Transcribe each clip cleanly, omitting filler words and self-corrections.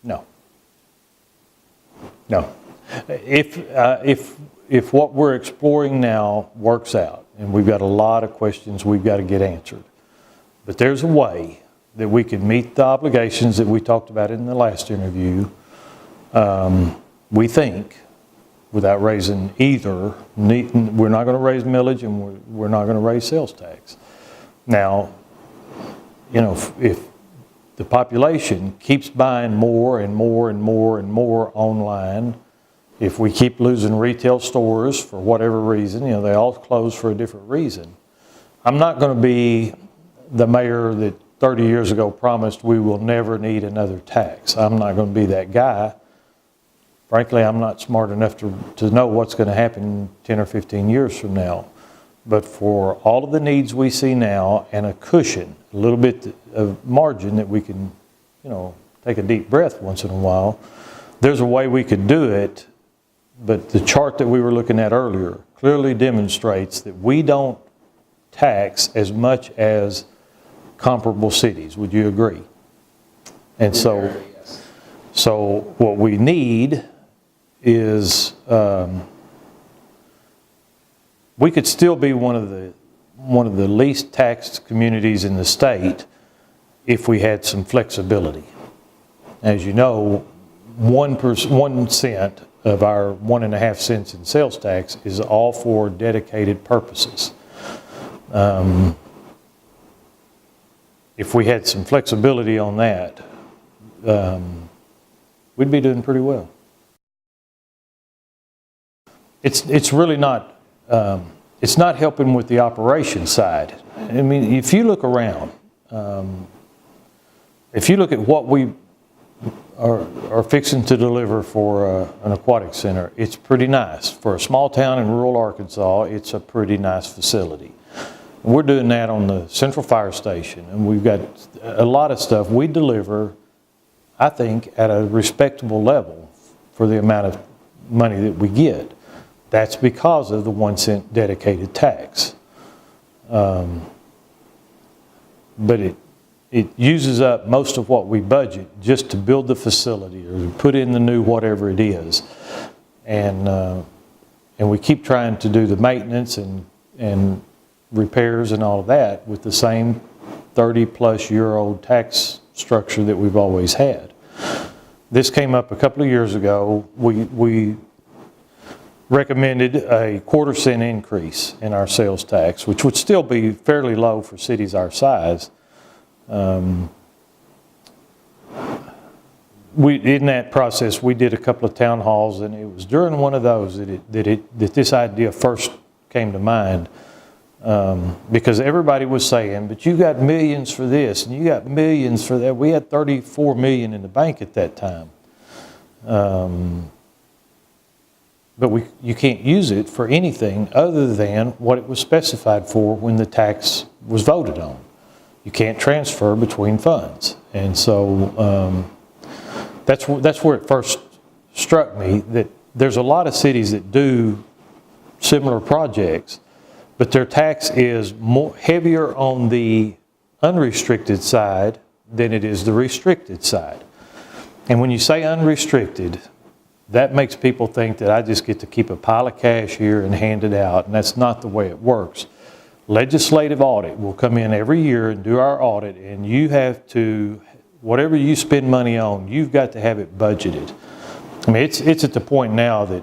No. No. If what we're exploring now works out, and we've got a lot of questions we've got to get answered, but there's a way that we can meet the obligations that we talked about in the last interview, we think, without raising either. We're not going to raise millage and we're not going to raise sales tax. Now, you know, if the population keeps buying more and more and more and more online, if we keep losing retail stores for whatever reason, you know, they all close for a different reason. I'm not going to be the mayor that 30 years ago promised we will never need another tax. I'm not going to be that guy. Frankly, I'm not smart enough to know what's going to happen 10 or 15 years from now. But for all of the needs we see now and a cushion, a little bit of margin that we can, you know, take a deep breath once in a while, there's a way we could do it. But the chart that we were looking at earlier clearly demonstrates that we don't tax as much as comparable cities. Would you agree? And so what we need is we could still be one of the least taxed communities in the state if we had some flexibility. As you know, 1 cent of our 1.5 cents in sales tax is all for dedicated purposes. If we had some flexibility on that, we'd be doing pretty well. It's really not, it's not helping with the operation side. I mean, if you look around, if you look at what we are fixing to deliver for an aquatic center, it's pretty nice. For a small town in rural Arkansas, it's a pretty nice facility. We're doing that on the Central Fire Station, and we've got a lot of stuff we deliver, I think, at a respectable level for the amount of money that we get. That's because of the 1 cent dedicated tax. But it uses up most of what we budget just to build the facility or to put in the new whatever it is. And we keep trying to do the maintenance and repairs and all of that with the same 30-plus-year-old tax structure that we've always had. This came up a couple of years ago. We recommended a 1/4 cent increase in our sales tax, which would still be fairly low for cities our size. In that process, we did a couple of town halls, and it was during one of those that this idea first came to mind. Because everybody was saying, but you got millions for this and you got millions for that. We had $34 million in the bank at that time. But you can't use it for anything other than what it was specified for when the tax was voted on. You can't transfer between funds. And so that's where it first struck me that there's a lot of cities that do similar projects, but their tax is heavier on the unrestricted side than it is the restricted side. And when you say unrestricted, that makes people think that I just get to keep a pile of cash here and hand it out, and that's not the way it works. Legislative audit will come in every year and do our audit, and you have to, whatever you spend money on, you've got to have it budgeted. I mean, it's at the point now that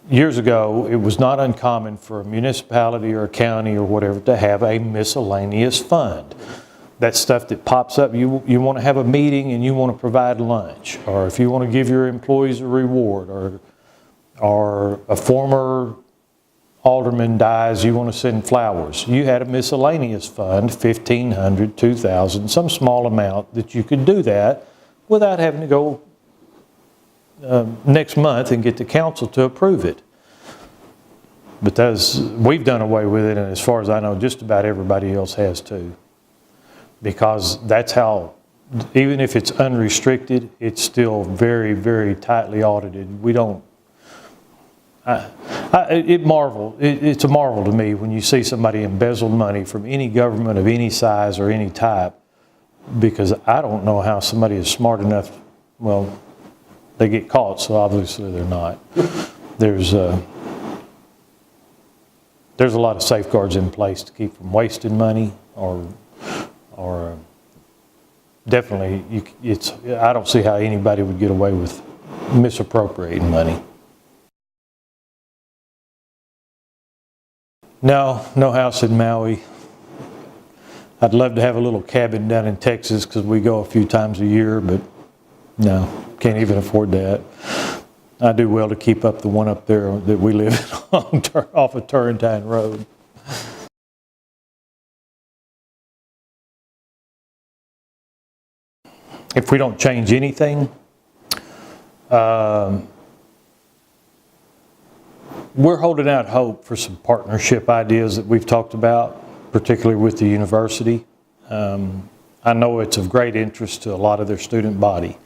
years ago, it was not uncommon for a municipality or a county or whatever to have a miscellaneous fund. That stuff that pops up, you want to have a meeting and you want to provide lunch, or if you want to give your employees a reward, or a former alderman dies, you want to send flowers. You had a miscellaneous fund, $1,500, $2,000, some small amount that you could do that without having to go next month and get the council to approve it. But we've done away with it, and as far as I know, just about everybody else has too. Because that's how, even if it's unrestricted, it's still very, very tightly audited. We don't, it's a marvel to me when you see somebody embezzle money from any government of any size or any type, because I don't know how somebody is smart enough, well, they get caught, so obviously they're not. There's a lot of safeguards in place to keep from wasting money or definitely, I don't see how anybody would get away with misappropriating money. No house in Maui. I'd love to have a little cabin down in Texas because we go a few times a year, but no, can't even afford that. I do well to keep up the one up there that we live in off of Turrentine Road. If we don't change anything, we're holding out hope for some partnership ideas that we've talked about, particularly with the university. I know it's of great interest to a lot of their student body.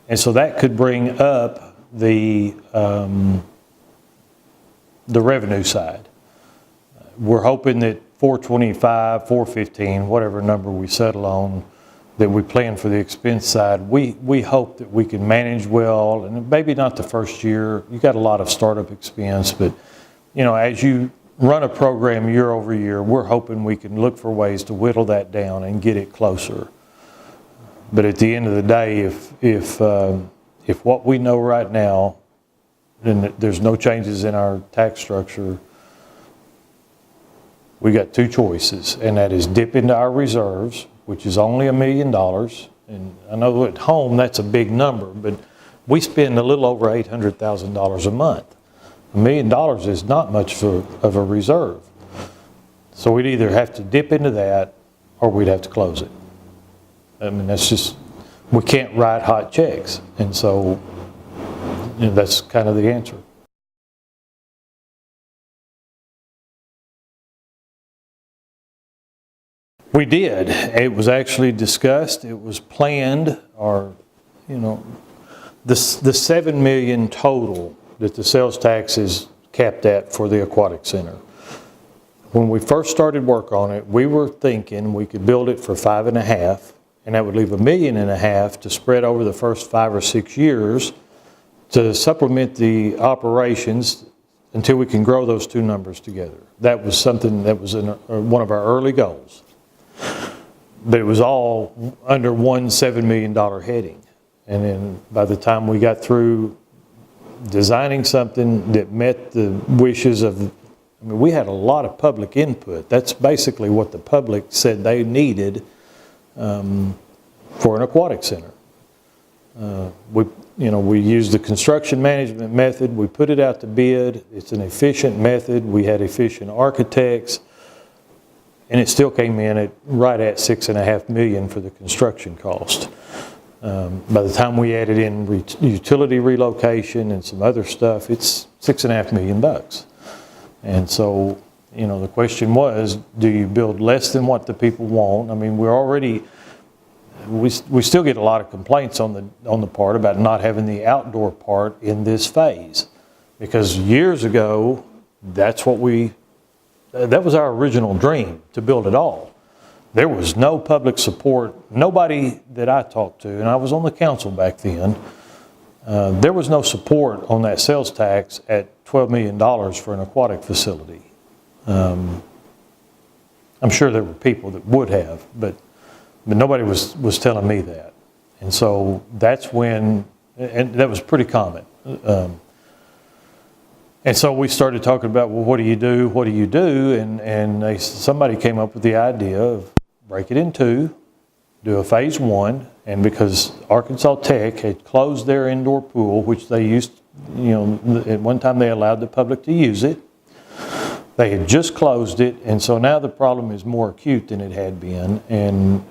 And so that could bring up the revenue side. We're hoping that 425, 415, whatever number we settle on, that we plan for the expense side, we hope that we can manage well, and maybe not the first year. You got a lot of startup expense, but as you run a program year over year, we're hoping we can look for ways to whittle that down and get it closer. But at the end of the day, if what we know right now, then there's no changes in our tax structure, we got two choices, and that is dip into our reserves, which is only $1 million. And I know at home that's a big number, but we spend a little over $800,000 a month. $1 million is not much of a reserve. So we'd either have to dip into that or we'd have to close it. I mean, that's just, we can't write hot checks. And so that's kind of the answer. We did. It was actually discussed. It was planned, or, the $7 million total that the sales tax is capped at for the aquatic center. When we first started work on it, we were thinking we could build it for $5.5 million, and that would leave $1.5 million to spread over the first 5 or 6 years to supplement the operations until we can grow those two numbers together. That was something that was in one of our early goals. But it was all under one $7 million heading. And then by the time we got through designing something that met the wishes of, we had a lot of public input. That's basically what the public said they needed for an aquatic center. We used the construction management method. We put it out to bid. It's an efficient method. We had efficient architects. And it still came in right at $6.5 million for the construction cost. By the time we added in utility relocation and some other stuff, it's $6.5 million. And so, the question was, do you build less than what the people want? I mean, we still get a lot of complaints on the part about not having the outdoor part in this phase, because years ago, that was our original dream, to build it all. There was no public support. Nobody that I talked to, and I was on the council back then, there was no support on that sales tax at $12 million for an aquatic facility. I'm sure there were people that would have, but nobody was telling me that. And so that's when, and that was pretty common. And so we started talking about, well, what do you do? What do you do? And somebody came up with the idea of break it in two, do a phase one, and because Arkansas Tech had closed their indoor pool, which they used, at one time they allowed the public to use it. They had just closed it, and so now the problem is more acute than it had been, and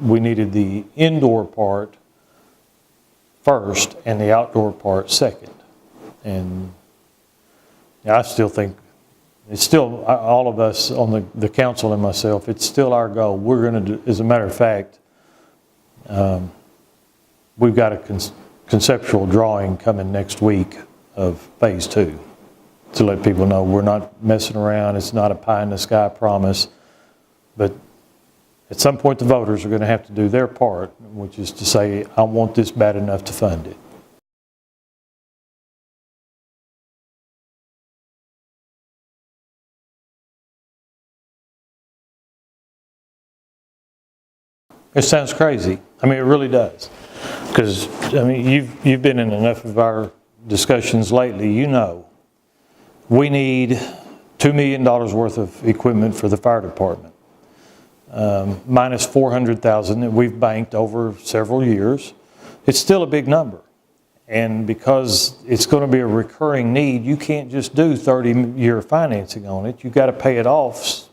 we needed the indoor part first and the outdoor part second. And I still think, it's still, all of us on the council and myself, it's still our goal. We're going to do, as a matter of fact, we've got a conceptual drawing coming next week of phase two to let people know we're not messing around. It's not a pie in the sky promise. But At some point, the voters are going to have to do their part, which is to say, I want this bad enough to fund it. It sounds crazy. I mean, it really does. Because, I mean, you've been in enough of our discussions lately, you know, we need $2 million worth of equipment for the fire department. Minus $400,000 that we've banked over several years. It's still a big number. And because it's going to be a recurring need, you can't just do 30-year financing on it. You've got to pay it off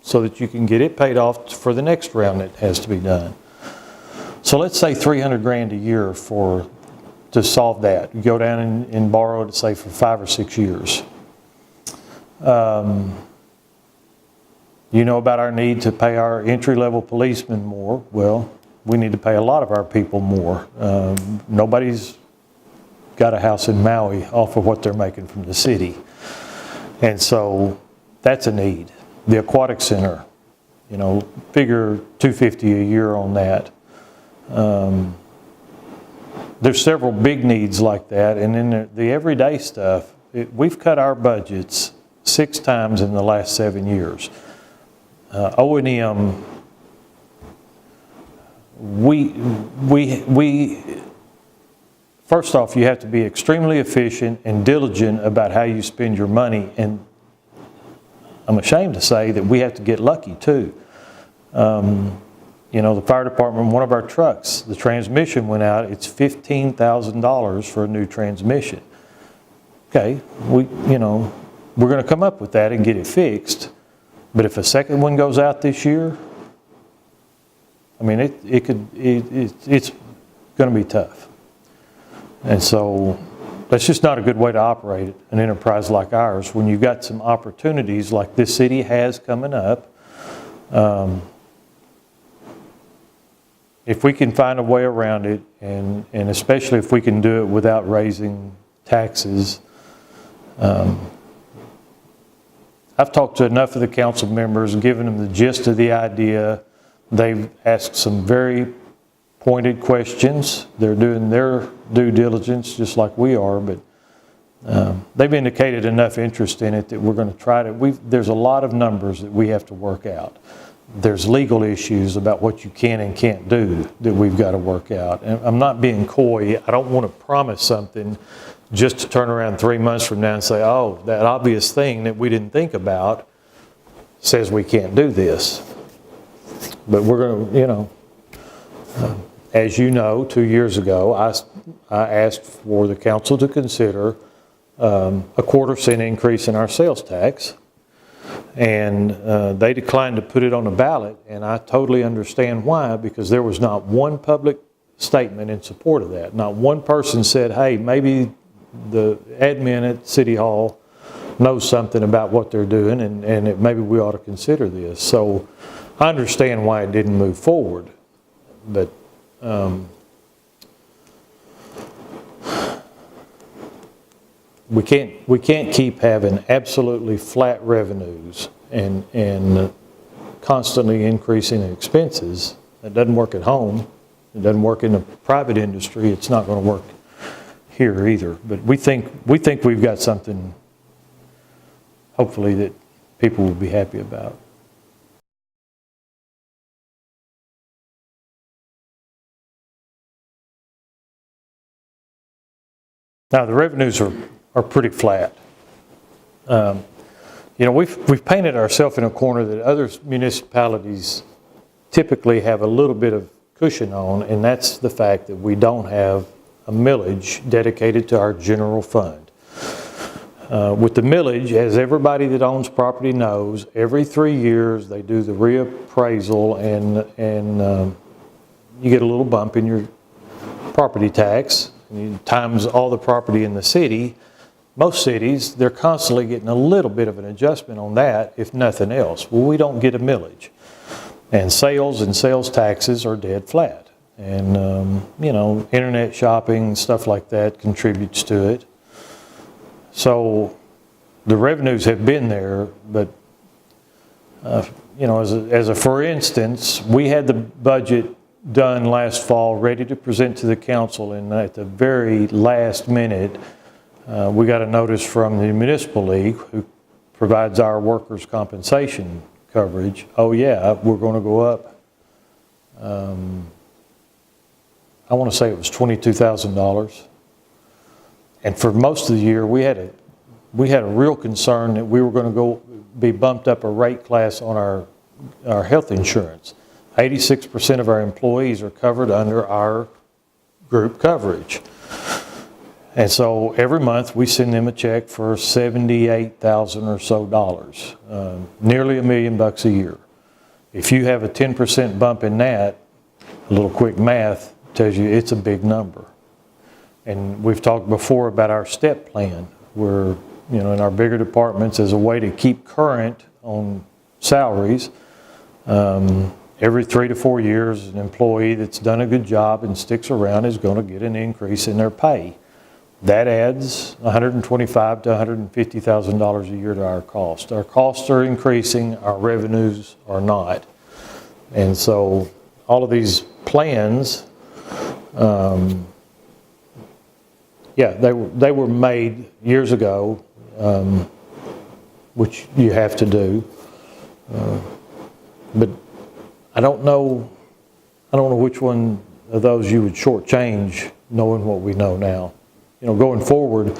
so that you can get it paid off for the next round that has to be done. So let's say $300,000 a year to solve that. You go down and borrow it, say, for 5 or 6 years. You know about our need to pay our entry-level policemen more. Well, we need to pay a lot of our people more. Nobody's got a house in Maui off of what they're making from the city. And so that's a need. The aquatic center, you know, figure $250,000 a year on that. There's several big needs like that. And then the everyday stuff, we've cut our budgets 6 times in the last 7 years. O&M, first off, you have to be extremely efficient and diligent about how you spend your money, and I'm ashamed to say that we have to get lucky too. You know, the fire department, one of our trucks, the transmission went out, it's $15,000 for a new transmission. Okay, we're going to come up with that and get it fixed, but if a second one goes out this year, I mean, it's going to be tough. And so that's just not a good way to operate an enterprise like ours when you've got some opportunities like this city has coming up. If we can find a way around it, and especially if we can do it without raising taxes. I've talked to enough of the council members and given them the gist of the idea. They've asked some very pointed questions. They're doing their due diligence just like we are, but they've indicated enough interest in it that we're going to try to. There's a lot of numbers that we have to work out. There's legal issues about what you can and can't do that we've got to work out. And I'm not being coy. I don't want to promise something just to turn around 3 months from now and say, oh, that obvious thing that we didn't think about says we can't do this. But we're going to, as you know, 2 years ago, I asked for the council to consider a 1/4 cent increase in our sales tax. And they declined to put it on the ballot, and I totally understand why, because there was not one public statement in support of that. Not one person said, hey, maybe the admin at City Hall knows something about what they're doing, and maybe we ought to consider this. So I understand why it didn't move forward, but we can't keep having absolutely flat revenues and constantly increasing expenses. That doesn't work at home. It doesn't work in the private industry. It's not going to work here either. But we think we've got something, hopefully, that people will be happy about. Now the revenues are pretty flat. We've painted ourselves in a corner that other municipalities typically have a little bit of cushion on, and that's the fact that we don't have a millage dedicated to our general fund. With the millage, as everybody that owns property knows, every 3 years they do the reappraisal, and you get a little bump in your property tax. Times all the property in the city. Most cities, they're constantly getting a little bit of an adjustment on that, if nothing else. Well, we don't get a millage. And sales taxes are dead flat. And, internet shopping, stuff like that contributes to it. So the revenues have been there, but you know, as a for instance, we had the budget done last fall, ready to present to the council, and at the very last minute, we got a notice from the Municipal League, who provides our workers' compensation coverage. Oh yeah, we're going to go up. I want to say it was $22,000. And for most of the year, we had a real concern that we were going to be bumped up a rate class on our health insurance. 86% of our employees are covered under our group coverage. And so every month we send them a check for $78,000 or so dollars, nearly $1 million a year. If you have a 10% bump in that, a little quick math tells you it's a big number. And we've talked before about our step plan, where, you know, in our bigger departments, as a way to keep current on salaries, every 3 to 4 years, an employee that's done a good job and sticks around is going to get an increase in their pay. That adds $125,000 to $150,000 a year to our cost. Our costs are increasing, our revenues are not. And so all of these plans, they were made years ago, which you have to do. But I don't know which one of those you would shortchange, knowing what we know now. You know, going forward,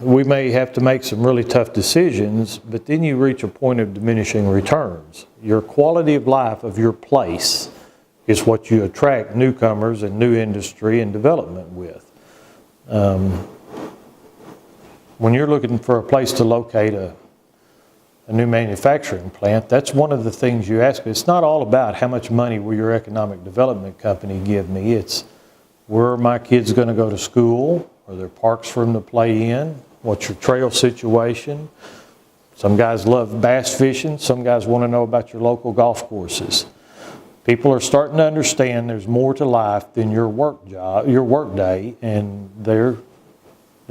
we may have to make some really tough decisions, but then you reach a point of diminishing returns. Your quality of life of your place is what you attract newcomers and new industry and development with. When you're looking for a place to locate a new manufacturing plant, that's one of the things you ask. It's not all about how much money will your economic development company give me. It's where are my kids going to go to school? Are there parks for them to play in? What's your trail situation? Some guys love bass fishing. Some guys want to know about your local golf courses. People are starting to understand there's more to life than your work job, your work day, and they're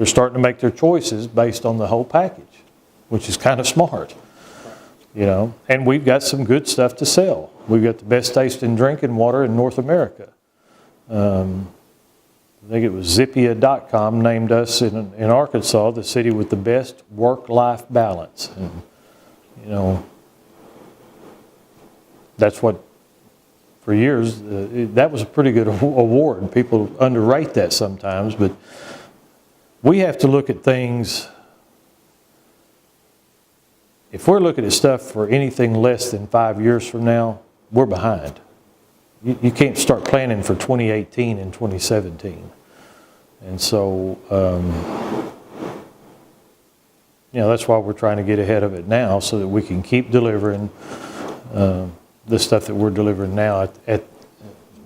starting to make their choices based on the whole package, which is kind of smart. You know, and we've got some good stuff to sell. We've got the best tasting drinking water in North America. I think it was Zippia.com named us in Arkansas the city with the best work-life balance. And, you know, that's what, for years, that was a pretty good award. People underrate that sometimes, but we have to look at things. If we're looking at stuff for anything less than 5 years from now, we're behind. You can't start planning for 2018 and 2017. And so, you know, that's why we're trying to get ahead of it now, so that we can keep delivering the stuff that we're delivering now at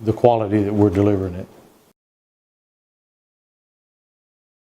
the quality that we're delivering it.